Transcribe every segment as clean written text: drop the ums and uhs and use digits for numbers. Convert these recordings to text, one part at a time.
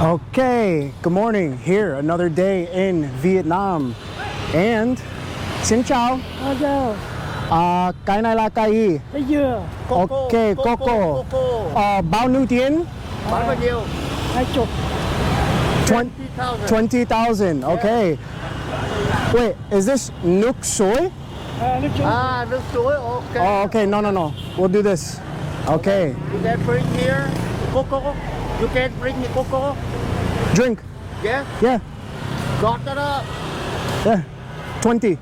Okay, good morning. Here, another day in Vietnam. And xin chào. Chào. Cái này là cái gì? Bây giờ Ok, coco. Bao nhiêu tiền? Bao nhiêu? 20. 20,000. Okay. Wait, is this nước soy? Nước chua. Nước suối, okay. Oh, okay. No. We'll do this. Okay. You can bring here cocoa. You can bring the cocoa. Drink. Yeah. Yeah. Got that up. Yeah. 20,000.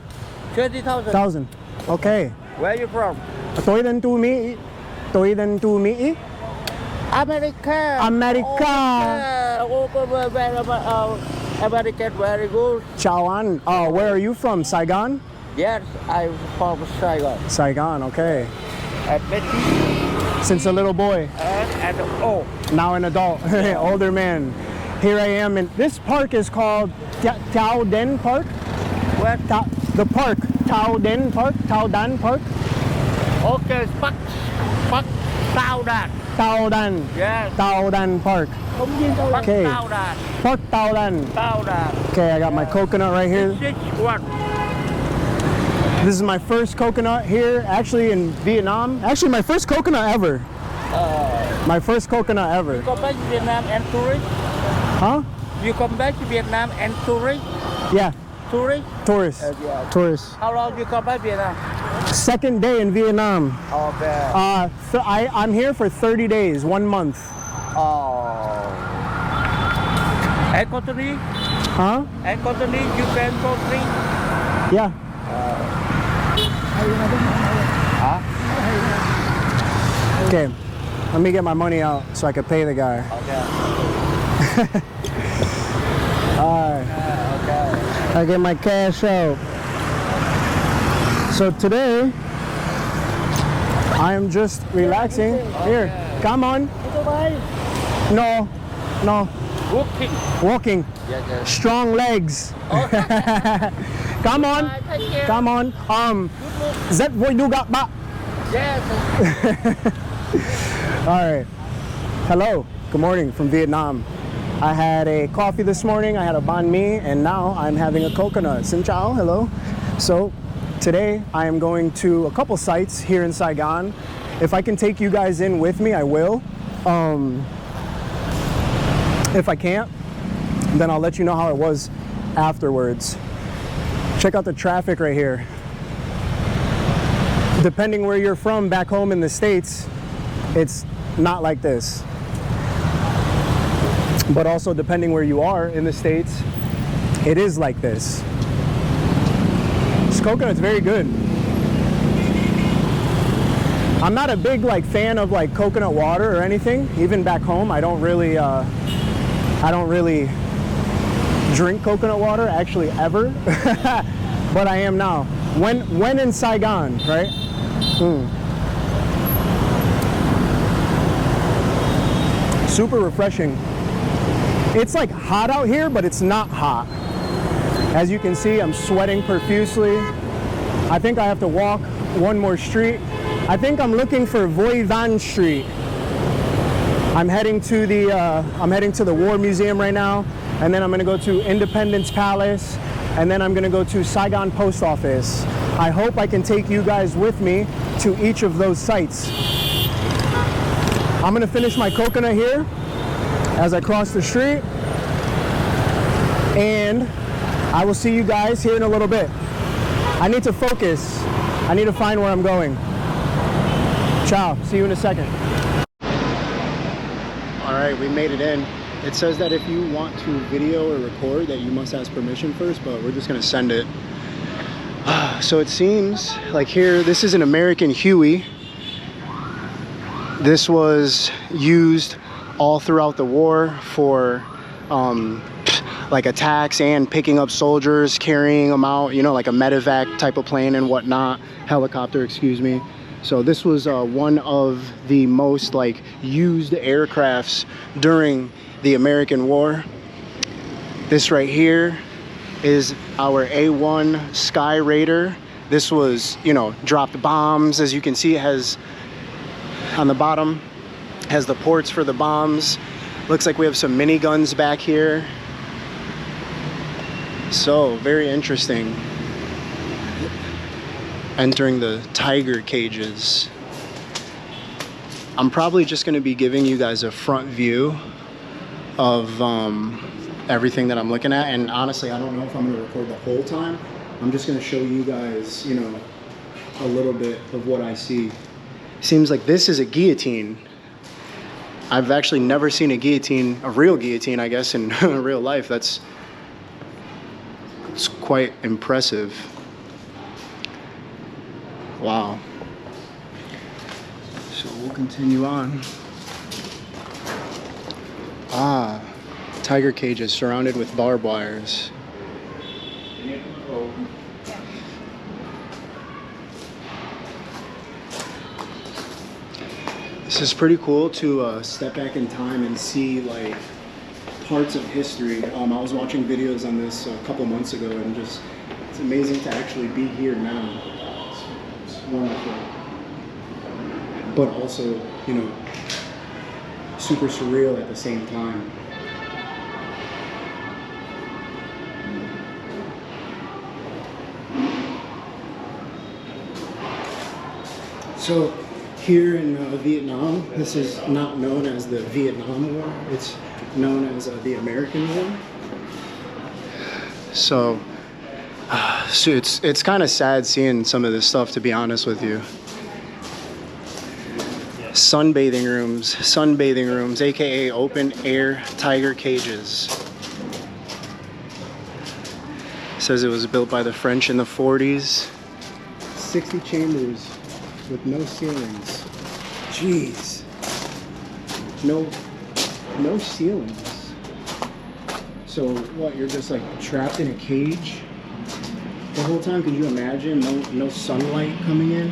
20,000. Okay. Where are you from? Tôi đến từ Mỹ. America. America. American, very good. Chào anh. Where are you from? Saigon? Yes, I'm from Saigon. Saigon, okay. And Betty. Since a little boy. And oh. Now an adult, older man. Here I am, and this park is called Tao Den Park. What? The park, Tao Den Park, Tao Dan Park. Okay, Bắc Tao Đàn. Tao Dan. Yes. Tao Dan Park. Okay. Tao Đàn. Park Tao Dan. Tao Đàn. Okay, I got my coconut right here. This one. This is my first coconut here, actually in Vietnam. Actually, my first coconut ever. My first coconut ever. You come back to Vietnam and tourist? Huh? You come back to Vietnam and tourist? Yeah, Tourist? tourist. Yeah. Tourist. How long you come back Vietnam? Second day in Vietnam. Okay. I'm here for 30 days, 1 month. Oh. And continue? Huh? And continue, you can continue? Yeah. Okay, let me get my money out so I can pay the guy. Okay. Alright, Okay. I get my cash out. So today, I am just relaxing. Here, come on. No. Walking. Walking. Yes. Strong legs. Come on. Come on. Rất vui được gặp bạn. Yes. All right. Hello. Good morning from Vietnam. I had a coffee this morning. I had a banh mi, and now I'm having a coconut. Xin chào. Hello. So today I am going to a couple sites here in Saigon. If I can take you guys in with me, I will. If I can't, then I'll let you know how it was afterwards. Check out the traffic right here. Depending where you're from back home in the States, it's not like this. But also depending where you are in the States, it is like this. This coconut's very good. I'm not a big fan of coconut water or anything. Even back home, I don't really drink coconut water actually ever. But I am now. When in Saigon, right? Super refreshing. It's hot out here, but it's not hot. As you can see, I'm sweating profusely. I think I have to walk one more street. I think I'm looking for Voi Van Street. I'm heading to the War Museum right now, and then I'm gonna go to Independence Palace, and then I'm gonna go to Saigon Post Office. I hope I can take you guys with me to each of those sites. I'm gonna finish my coconut here as I cross the street, and I will see you guys here in a little bit. I need to focus. I need to find where I'm going. Ciao, see you in a second. All right, we made it in. It says that if you want to video or record that you must ask permission first, but we're just gonna send it. So it seems like here, this is an American Huey. This was used all throughout the war for attacks and picking up soldiers, carrying them out, like a medevac type of plane and whatnot, helicopter, excuse me. So this was one of the most used aircrafts during the American War. This right here is our A1 Sky Raider. This was, dropped bombs. As you can see, it has on the bottom, has the ports for the bombs. Looks like we have some miniguns back here. So, very interesting. Entering the tiger cages. I'm probably just going to be giving you guys a front view of everything that I'm looking at, and honestly I don't know if I'm going to record the whole time. I'm just going to show you guys, you know, a little bit of what I see. Seems like this is a guillotine. I've actually never seen a guillotine, a real guillotine I guess, in real life. It's quite impressive. Wow. So we'll continue on. Ah, tiger cages surrounded with barbed wires. This is pretty cool to step back in time and see like parts of history. I was watching videos on this a couple months ago, and just it's amazing to actually be here now. It's wonderful. But also, you know, super surreal at the same time. So here in Vietnam, this is not known as the Vietnam War, it's known as the American War. So it's kind of sad seeing some of this stuff, to be honest with you. Sunbathing rooms, aka open air tiger cages. Says it was built by the French in the 40s. 60 chambers with no ceilings. Jeez. No ceilings. So what, you're just like trapped in a cage the whole time? Could you imagine? No sunlight coming in?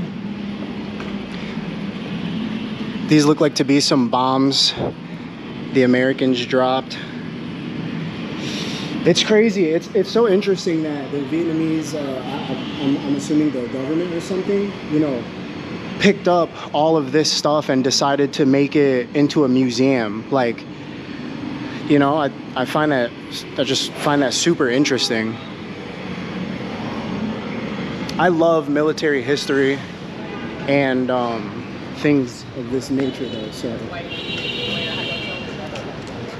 These look like to be some bombs the Americans dropped. It's crazy. It's so interesting that the Vietnamese, I'm assuming the government or something, you know, picked up all of this stuff and decided to make it into a museum. Like, you know, I just find that super interesting. I love military history and things of this nature though, so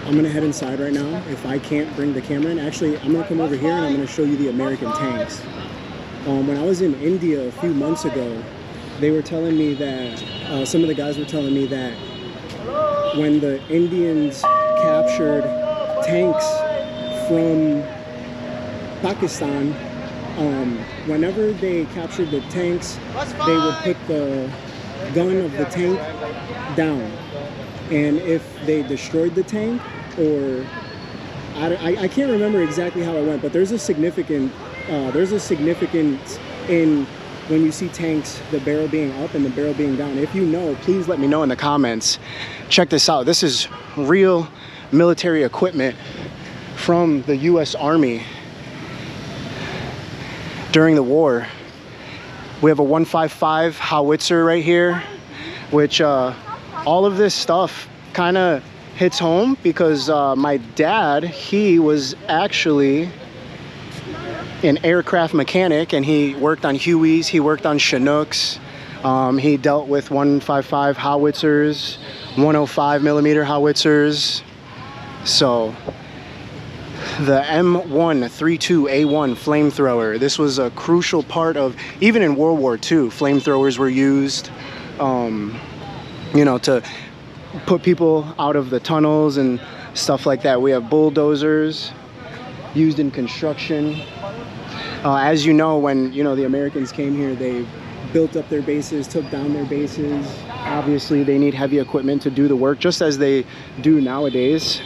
I'm gonna head inside right now. If I can't bring the camera in, actually I'm gonna come over here and I'm gonna show you the American tanks. When I was in India a few months ago, they were telling me that some of the guys were telling me that when the Indians captured tanks from Pakistan, whenever they captured the tanks, they would put the gun of the tank down, and if they destroyed the tank, or I can't remember exactly how it went, but there's a significance in when you see tanks, the barrel being up and the barrel being down. If you know, please let me know in the comments. Check this out. This is real military equipment from the US Army during the war. We have a 155 howitzer right here, which all of this stuff kind of hits home because my dad, he was actually an aircraft mechanic, and he worked on Hueys, he worked on Chinooks, he dealt with 155 howitzers, 105 millimeter howitzers. So the M132A1 flamethrower, this was a crucial part of, even in World War II, flamethrowers were used, you know, to put people out of the tunnels and stuff like that. We have bulldozers used in construction. As you know, when, you know, the Americans came here, they built up their bases, took down their bases. Obviously, they need heavy equipment to do the work, just as they do nowadays.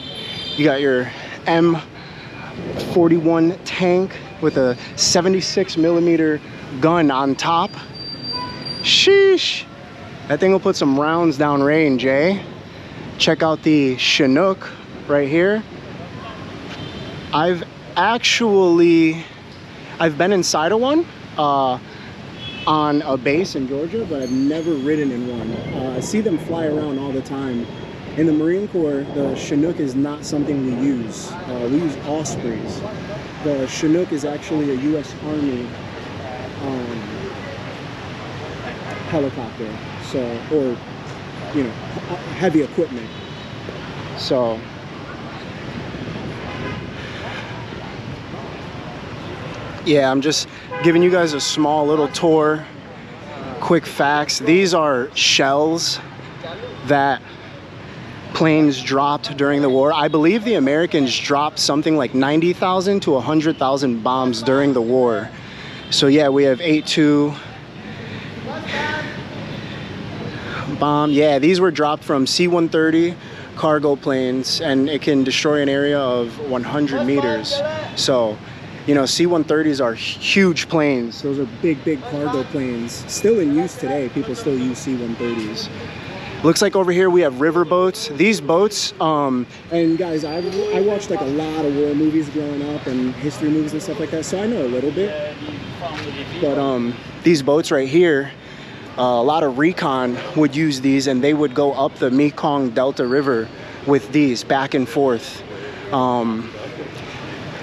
You got your M41 tank with a 76 millimeter gun on top. Sheesh! That thing will put some rounds down range, eh? Check out the Chinook right here. I've been inside of one on a base in Georgia, but I've never ridden in one. I see them fly around all the time In the Marine Corps, the Chinook is not something we use. We use Ospreys. The Chinook is actually a U.S. Army helicopter, so, or, you know, heavy equipment. So, yeah, I'm just giving you guys a small little tour. Quick facts. These are shells that planes dropped during the war. I believe the Americans dropped something like 90,000 to 100,000 bombs during the war. So yeah, we have 8.2 bomb. Yeah, these were dropped from C-130 cargo planes, and it can destroy an area of 100 meters. So, you know, C-130s are huge planes. Those are big, big cargo planes. Still in use today. People still use C-130s. Looks like over here we have river boats. These boats, and guys, I watched like a lot of war movies growing up and history movies and stuff like that, so I know a little bit. But these boats right here, a lot of recon would use these, and they would go up the Mekong Delta River with these back and forth.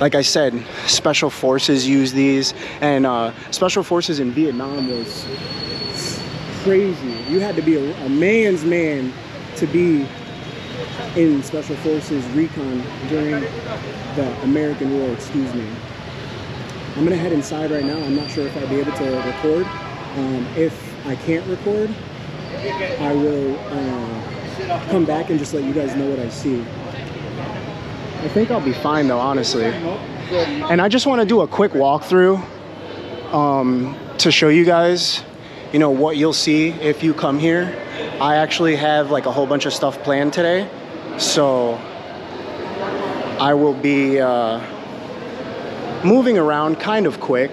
Like I said, special forces use these, and special forces in Vietnam was crazy. You had to be a man's man to be in special forces recon during the American War, excuse me. I'm gonna head inside right now. I'm not sure if I'll be able to record. If I can't record, I will come back and just let you guys know what I see. I think I'll be fine though, honestly. And I just want to do a quick walkthrough to show you guys, you know, what you'll see if you come here. I actually have like a whole bunch of stuff planned today, so I will be moving around kind of quick.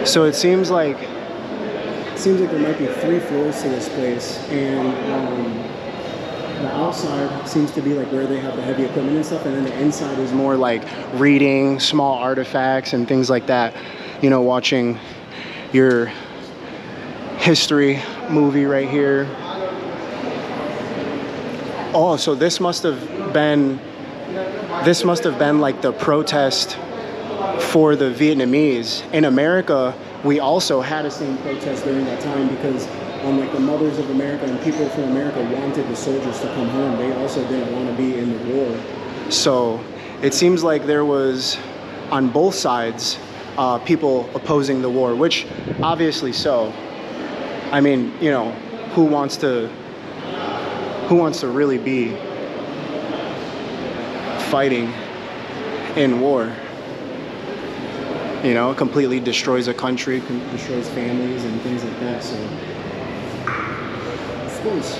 So it seems like there might be 3 floors to this place, and the outside seems to be like where they have the heavy equipment and stuff, and then the inside is more like reading, small artifacts and things like that. You know, watching your history movie right here. Oh, so this must have been like the protest for the Vietnamese. In America, we also had a same protest during that time because like the mothers of America and people from America wanted the soldiers to come home. They also didn't want to be in the war. So it seems like there was, on both sides, people opposing the war, which obviously so. I mean, you know, who wants to really be fighting in war? You know, it completely destroys a country, destroys families and things like that. So, of course.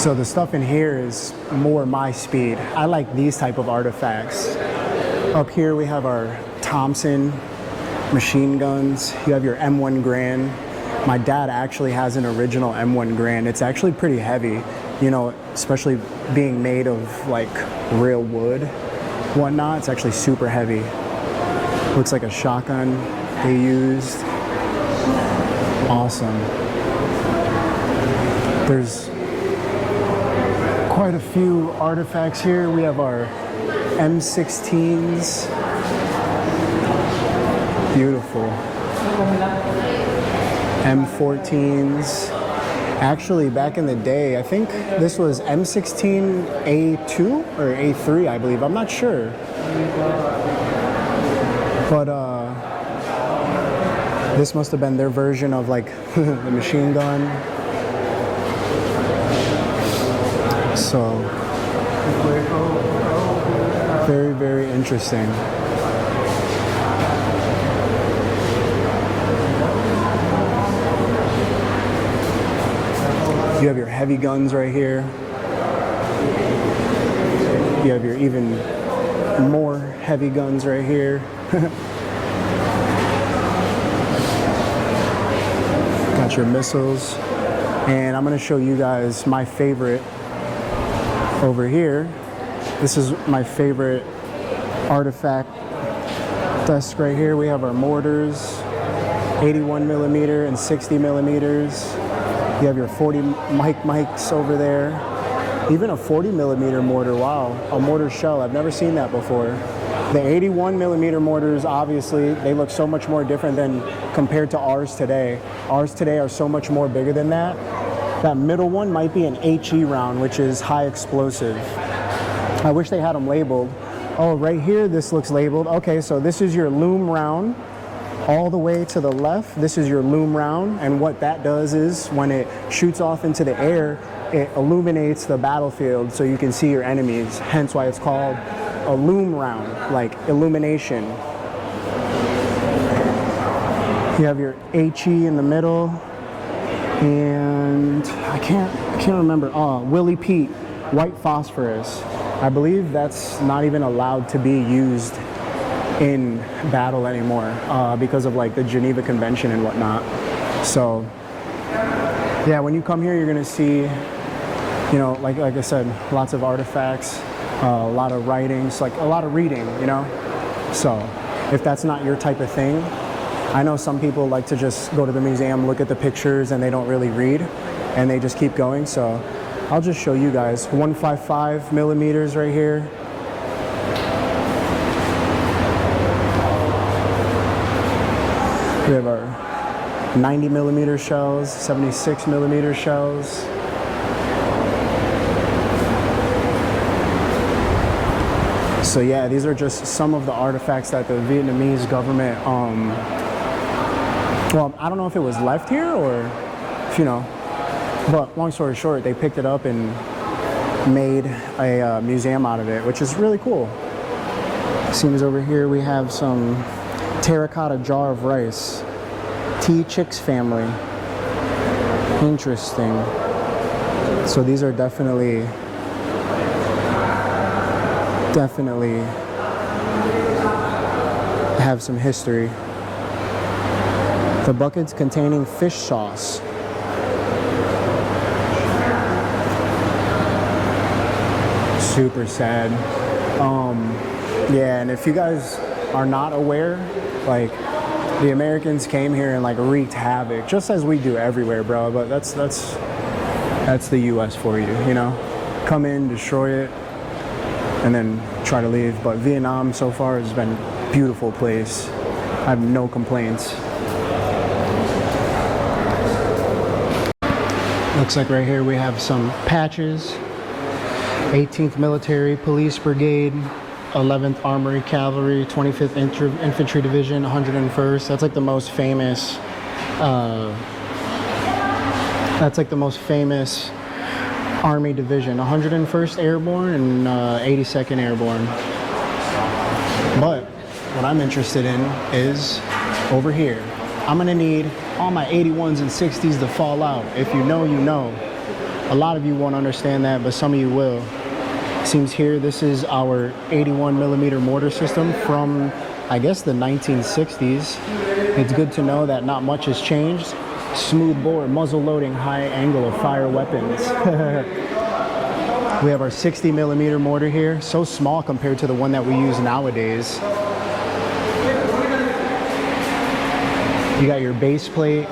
So the stuff in here is more my speed. I like these type of artifacts. Up here we have our Thompson machine guns. You have your M1 Garand. My dad actually has an original M1 Garand. It's actually pretty heavy, you know, especially being made of like real wood, whatnot. It's actually super heavy. Looks like a shotgun they used. Awesome. There's quite a few artifacts here. We have our M16s. Beautiful. M14s. Actually, back in the day, I think this was M16A2 or A3, I believe. I'm not sure. But this must have been their version of like the machine gun. So, very, very interesting. You have your heavy guns right here. You have your even more heavy guns right here. Got your missiles. And I'm gonna show you guys my favorite over here. This is my favorite artifact desk right here. We have our mortars, 81 millimeter and 60 millimeters. You have your 40 mics over there. Even a 40 millimeter mortar, wow, a mortar shell. I've never seen that before. The 81 millimeter mortars, obviously, they look so much more different than compared to ours today. Ours today are so much more bigger than that. That middle one might be an HE round, which is high explosive. I wish they had them labeled. Oh, right here, this looks labeled. Okay, so this is your loom round. All the way to the left, this is your loom round, and what that does is when it shoots off into the air, it illuminates the battlefield so you can see your enemies, hence why it's called a loom round, like illumination. You have your HE in the middle, and I can't remember, Willie Pete, white phosphorus. I believe that's not even allowed to be used in battle anymore because of like the Geneva Convention and whatnot. So yeah, when you come here, you're gonna see, you know, like I said, lots of artifacts, a lot of writings, like a lot of reading, you know. So if that's not your type of thing, I know some people like to just go to the museum, look at the pictures, and they don't really read, and they just keep going. So I'll just show you guys 155 millimeters right here. We have our 90 millimeter shells, 76 millimeter shells. So yeah, these are just some of the artifacts that the Vietnamese government, well, I don't know if it was left here or, if you know, but long story short, they picked it up and made a museum out of it, which is really cool. Seems over here we have some terracotta jar of rice. T. Chicks family. Interesting. So these are definitely have some history. The buckets containing fish sauce. Super sad. Yeah, and if you guys are not aware, like, the Americans came here and like wreaked havoc, just as we do everywhere, bro. But that's the U.S. for you, you know. Come in, destroy it, and then try to leave. But Vietnam so far has been a beautiful place. I have no complaints. Looks like right here we have some patches. 18th Military Police Brigade, 11th Armory Cavalry, 25th Infantry Division, 101st. That's like the most famous. That's like the most famous Army division. 101st Airborne and 82nd Airborne. But what I'm interested in is over here. I'm gonna need all my 81s and 60s to fall out. If you know, you know. A lot of you won't understand that, but some of you will. Seems here this is our 81 millimeter mortar system from, I guess, the 1960s. It's good to know that not much has changed. Smooth bore, muzzle loading, high angle of fire weapons. We have our 60 millimeter mortar here, so small compared to the one that we use nowadays. You got your base plate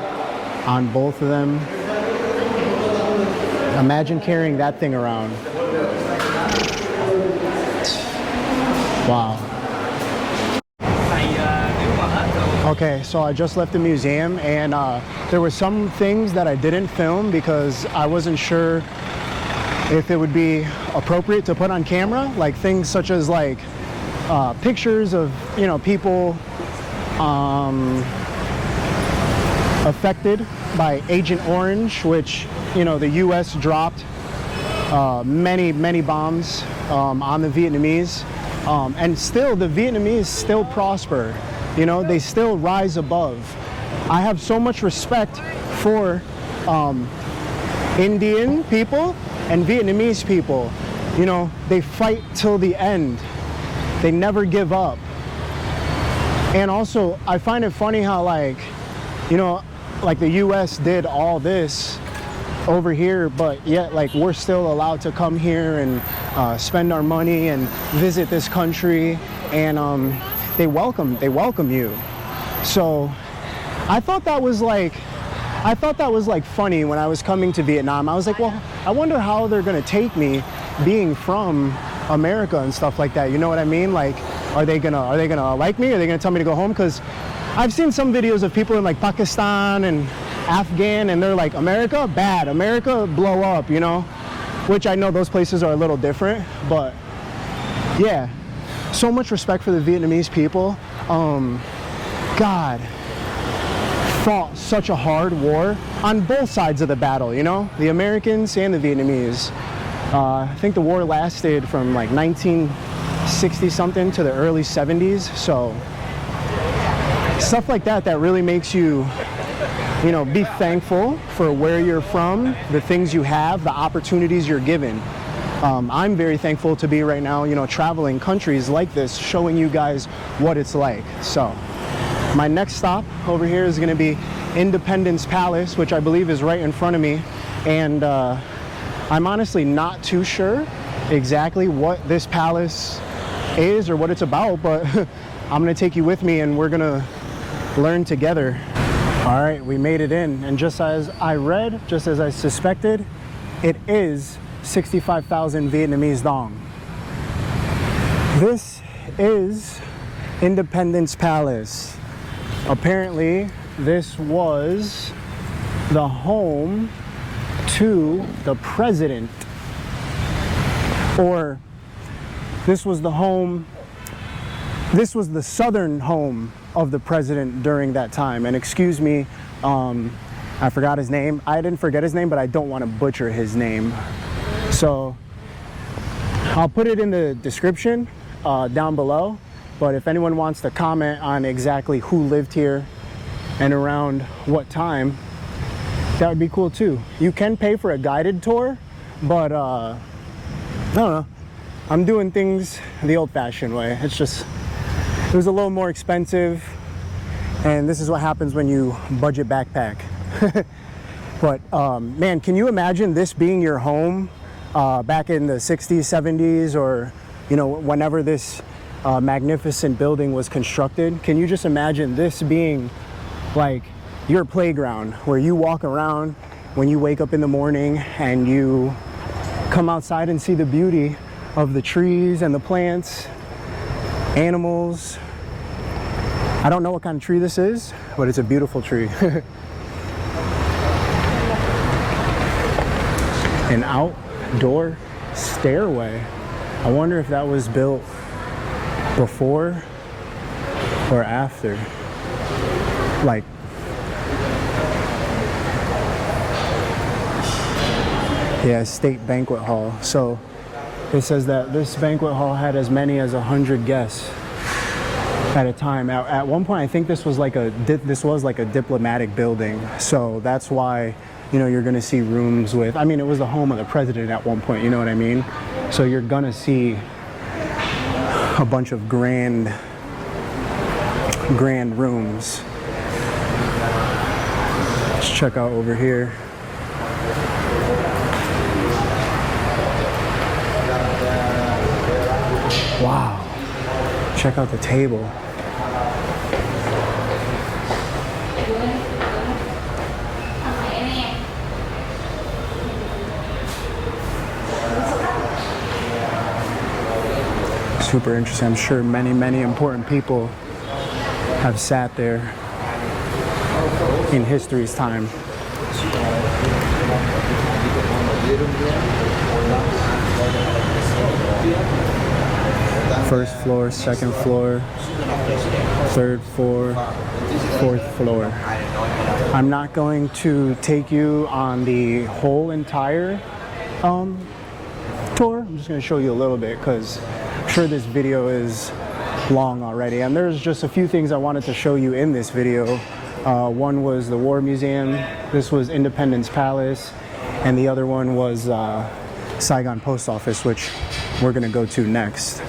on both of them. Imagine carrying that thing around. Wow. Okay, so I just left the museum, and there were some things that I didn't film because I wasn't sure if it would be appropriate to put on camera, like things such as like pictures of, you know, people affected by Agent Orange, which, you know, the US dropped many bombs on the Vietnamese, and still the Vietnamese still prosper. You know, they still rise above. I have so much respect for Indian people and Vietnamese people. You know, they fight till the end. They never give up. And also, I find it funny how, like, you know, like the US did all this over here, but yet, like, we're still allowed to come here and spend our money and visit this country. and they welcome you. So I thought that was like funny when I was coming to Vietnam. I was like, well, I wonder how they're gonna take me being from America and stuff like that. You know what I mean? Like, are they gonna like me? Are they gonna tell me to go home? Because I've seen some videos of people in like Pakistan and Afghan, and they're like, America, bad. America, blow up, you know? Which I know those places are a little different, but yeah, so much respect for the Vietnamese people. God, fought such a hard war on both sides of the battle, you know? The Americans and the Vietnamese. I think the war lasted from like 1960 something to the early 70s, so stuff like that really makes you, you know, be thankful for where you're from, the things you have, the opportunities you're given. I'm very thankful to be right now, you know, traveling countries like this, showing you guys what it's like. So my next stop over here is going to be Independence Palace, which I believe is right in front of me, and I'm honestly not too sure exactly what this palace is or what it's about, but I'm going to take you with me and we're going to learn together. All right, we made it in, and just as I read, just as I suspected, it is 65,000 Vietnamese dong. This is Independence Palace. Apparently, this was the home to the president, or this was the southern home of the president during that time. And excuse me, I forgot his name. I didn't forget his name, but I don't want to butcher his name. So I'll put it in the description down below. But if anyone wants to comment on exactly who lived here and around what time, that would be cool too. You can pay for a guided tour, but I don't know. I'm doing things the old-fashioned way. It was a little more expensive, and this is what happens when you budget backpack. But man, can you imagine this being your home back in the 60s, 70s, or you know, whenever this magnificent building was constructed? Can you just imagine this being like your playground, where you walk around when you wake up in the morning and you come outside and see the beauty of the trees and the plants, animals. I don't know what kind of tree this is, but it's a beautiful tree. An outdoor stairway. I wonder if that was built before or after. Like, yeah, State Banquet Hall. So it says that this banquet hall had as many as 100 guests at a time. At one point, I think this was like a diplomatic building. So that's why, you know, you're gonna see rooms with, I mean, it was the home of the president at one point, you know what I mean? So you're gonna see a bunch of grand rooms. Let's check out over here. Wow, check out the table. Super interesting. I'm sure many important people have sat there in history's time. First floor, second floor, third floor, fourth floor. I'm not going to take you on the whole entire tour. I'm just going to show you a little bit because I'm sure this video is long already. And there's just a few things I wanted to show you in this video. One was the War Museum. This was Independence Palace. And the other one was Saigon Post Office, which we're going to go to next.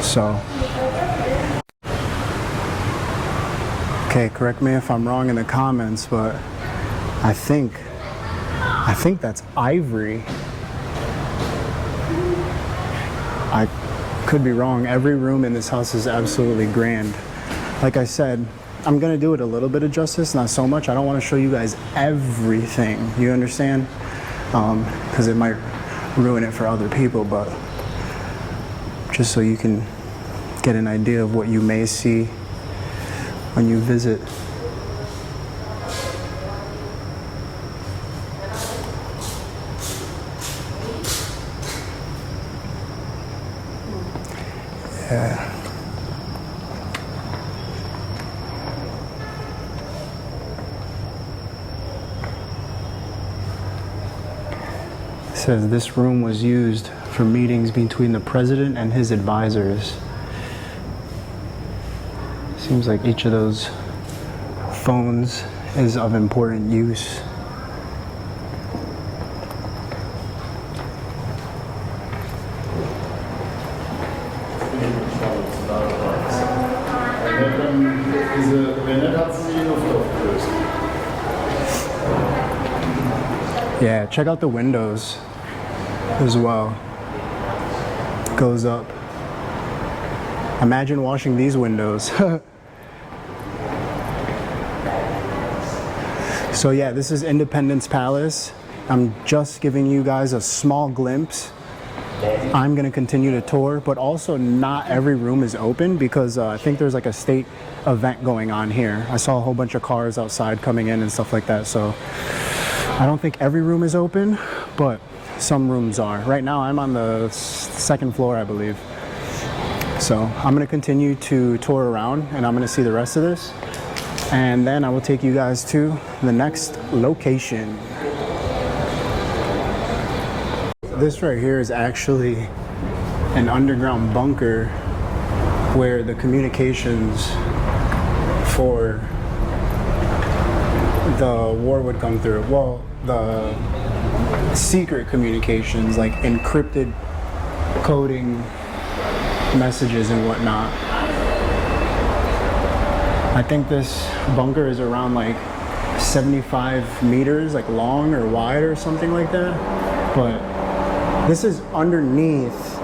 So, okay, correct me if I'm wrong in the comments, but I think that's ivory. Could be wrong. Every room in this house is absolutely grand. Like I said, I'm gonna do it a little bit of justice, not so much. I don't want to show you guys everything. You understand? Because it might ruin it for other people, but just so you can get an idea of what you may see when you visit. Yeah. It says this room was used for meetings between the president and his advisors. Seems like each of those phones is of important use. Yeah, check out the windows as well. Goes up. Imagine washing these windows. So yeah, this is Independence Palace. I'm just giving you guys a small glimpse. I'm gonna continue to tour, but also not every room is open because I think there's like a state event going on here. I saw a whole bunch of cars outside coming in and stuff like that. So I don't think every room is open, but some rooms are. Right now I'm on the second floor, I believe. So I'm gonna continue to tour around and I'm gonna see the rest of this. And then I will take you guys to the next location. This right here is actually an underground bunker where the communications for the war would come through. Well, the secret communications, like encrypted coding messages and whatnot. I think this bunker is around like 75 meters, like long or wide or something like that. But this is underneath.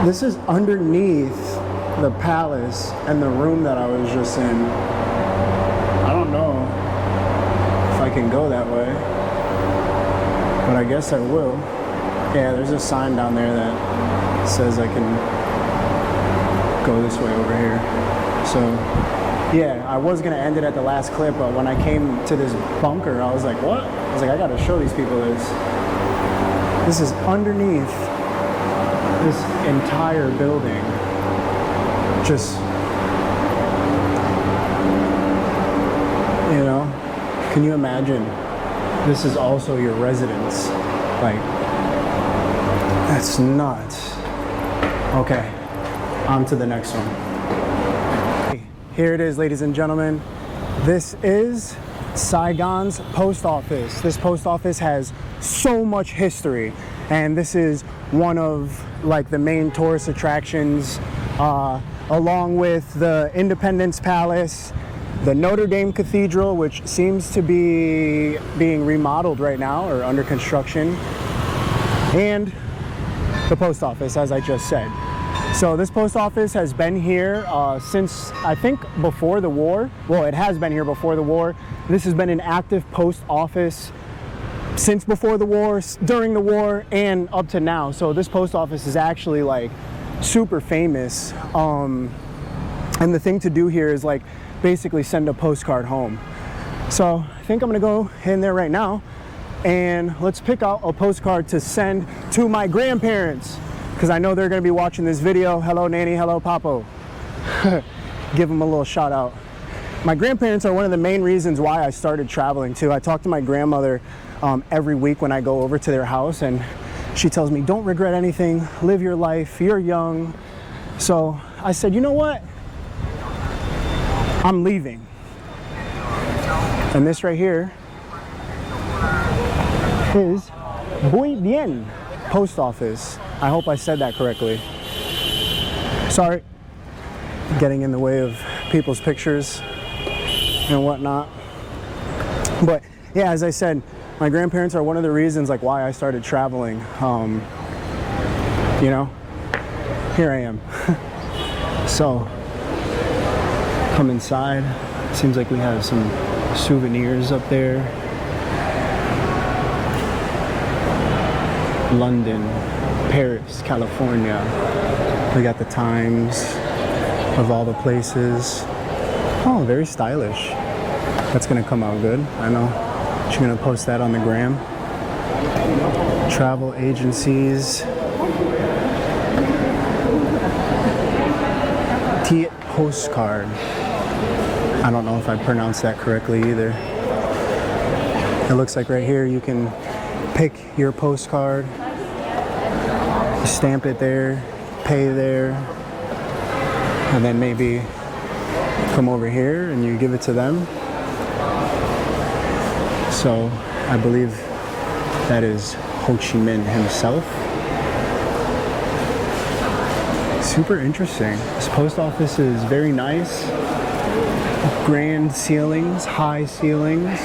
This is underneath the palace and the room that I was just in. I don't know if I can go that way, but I guess I will. Yeah, there's a sign down there that says I can go this way over here. So yeah, I was gonna end it at the last clip, but when I came to this bunker, I was like, what? I was like, I gotta show these people this. This is underneath this entire building. Just, you know, can you imagine? This is also your residence. Like, that's nuts. Okay, on to the next one. Here it is, ladies and gentlemen. This is Saigon's post office. This post office has so much history, and this is one of like the main tourist attractions, along with the Independence Palace, the Notre Dame Cathedral, which seems to be being remodeled right now or under construction, and the post office, as I just said. So this post office has been here since, I think, before the war. Well, it has been here before the war. This has been an active post office since before the war, during the war, and up to now. So this post office is actually like super famous. And the thing to do here is like basically send a postcard home. So I think I'm gonna go in there right now and let's pick out a postcard to send to my grandparents, because I know they're going to be watching this video. Hello, Nanny. Hello, Papo. Give them a little shout out. My grandparents are one of the main reasons why I started traveling too. I talk to my grandmother every week when I go over to their house, and she tells me, don't regret anything, live your life, you're young. So I said, you know what? I'm leaving. And this right here is Muy Bien Post Office. I hope I said that correctly. Sorry, getting in the way of people's pictures and whatnot. But yeah, as I said, my grandparents are one of the reasons like why I started traveling. You know, here I am. So, come inside. Seems like we have some souvenirs up there. London, Paris, California. We got the times of all the places. Oh, very stylish. That's gonna come out good, I know. She's gonna post that on the gram. Travel agencies. T postcard. I don't know if I pronounced that correctly either. It looks like right here you can pick your postcard, stamp it there, pay there, and then maybe come over here and you give it to them. So I believe that is Ho Chi Minh himself. Super interesting. This post office is very nice. Grand ceilings, high ceilings.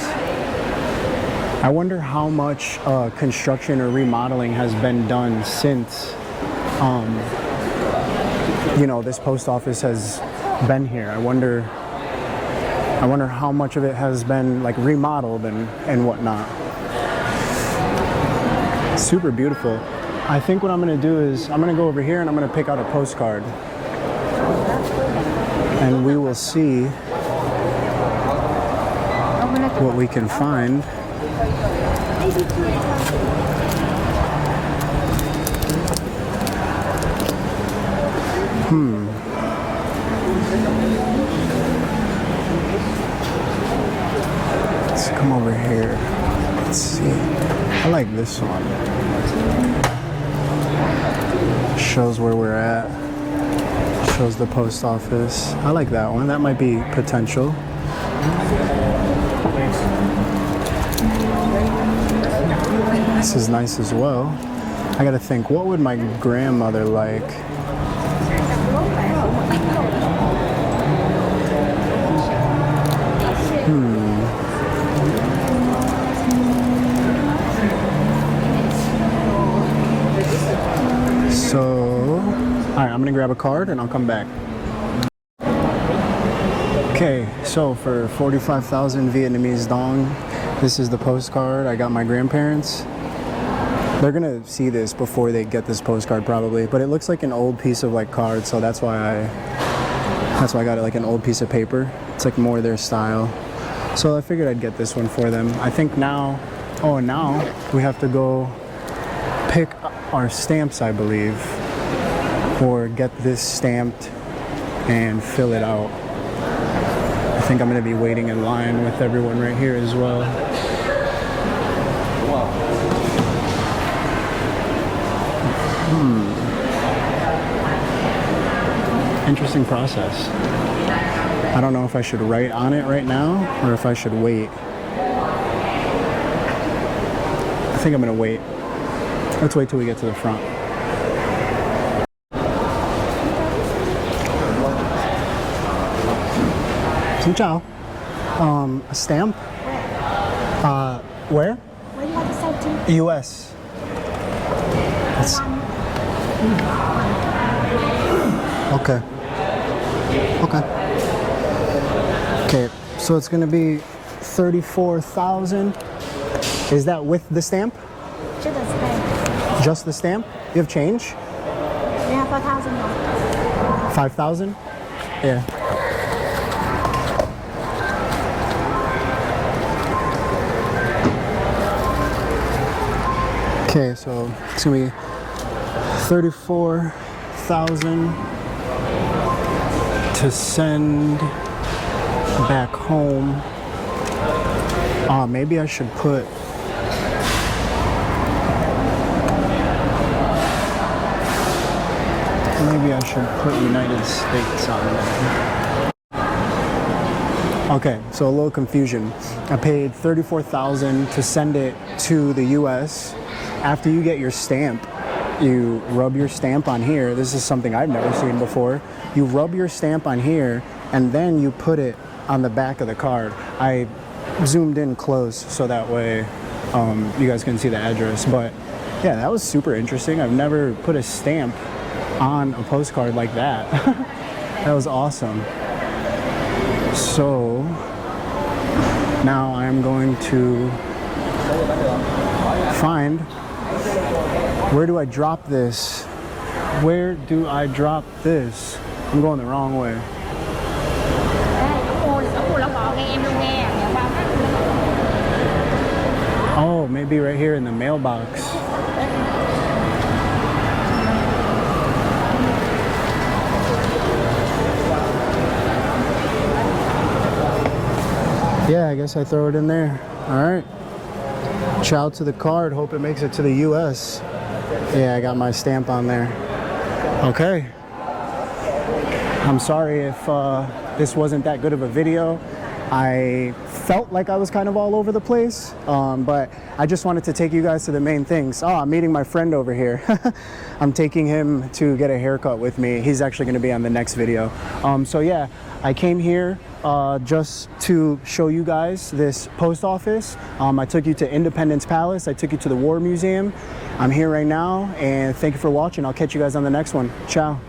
I wonder how much construction or remodeling has been done since you know, this post office has been here. I wonder how much of it has been like remodeled and whatnot. Super beautiful. I think what I'm gonna do is I'm gonna go over here and I'm gonna pick out a postcard, and we will see what we can find. Let's come over here. Let's see. I like this one. Shows where we're at. Shows the post office. I like that one. That might be potential. This is nice as well. I gotta think, what would my grandmother like? So, alright, I'm gonna grab a card and I'll come back. Okay, so for 45,000 Vietnamese dong, this is the postcard. I got my grandparents. They're gonna see this before they get this postcard probably, but it looks like an old piece of like card, so that's why I got it, like an old piece of paper. It's like more their style. So I figured I'd get this one for them. I think now we have to go pick our stamps, I believe, or get this stamped and fill it out. I think I'm gonna be waiting in line with everyone right here as well. Interesting process. I don't know if I should write on it right now or if I should wait. I think I'm gonna wait. Let's wait till we get to the front. Xin chào. A stamp? Where? Where do you want to send to? U.S. Okay. Okay. Okay, so it's gonna be 34,000. Is that with the stamp? Just the stamp. Just the stamp? You have change? We have 4,000 more. 5,000? Yeah. Okay, so it's gonna be 34,000 to send back home. Maybe I should put United States on there. Okay, so a little confusion. I paid 34,000 to send it to the US. After you get your stamp, you rub your stamp on here. This is something I've never seen before. You rub your stamp on here and then you put it on the back of the card. I zoomed in close so that way you guys can see the address. But yeah, that was super interesting. I've never put a stamp on a postcard like that. That was awesome. So now I'm going to find, where do I drop this? Where do I drop this? I'm going the wrong way. Oh, maybe right here in the mailbox. Yeah, I guess I throw it in there. All right. Ciao to the card. Hope it makes it to the US. Yeah, I got my stamp on there. Okay. I'm sorry if this wasn't that good of a video. I felt like I was kind of all over the place, but I just wanted to take you guys to the main things. Oh, I'm meeting my friend over here. I'm taking him to get a haircut with me. He's actually going to be on the next video. So yeah, I came here just to show you guys this post office. I took you to Independence Palace. I took you to the War Museum. I'm here right now, and thank you for watching. I'll catch you guys on the next one. Ciao.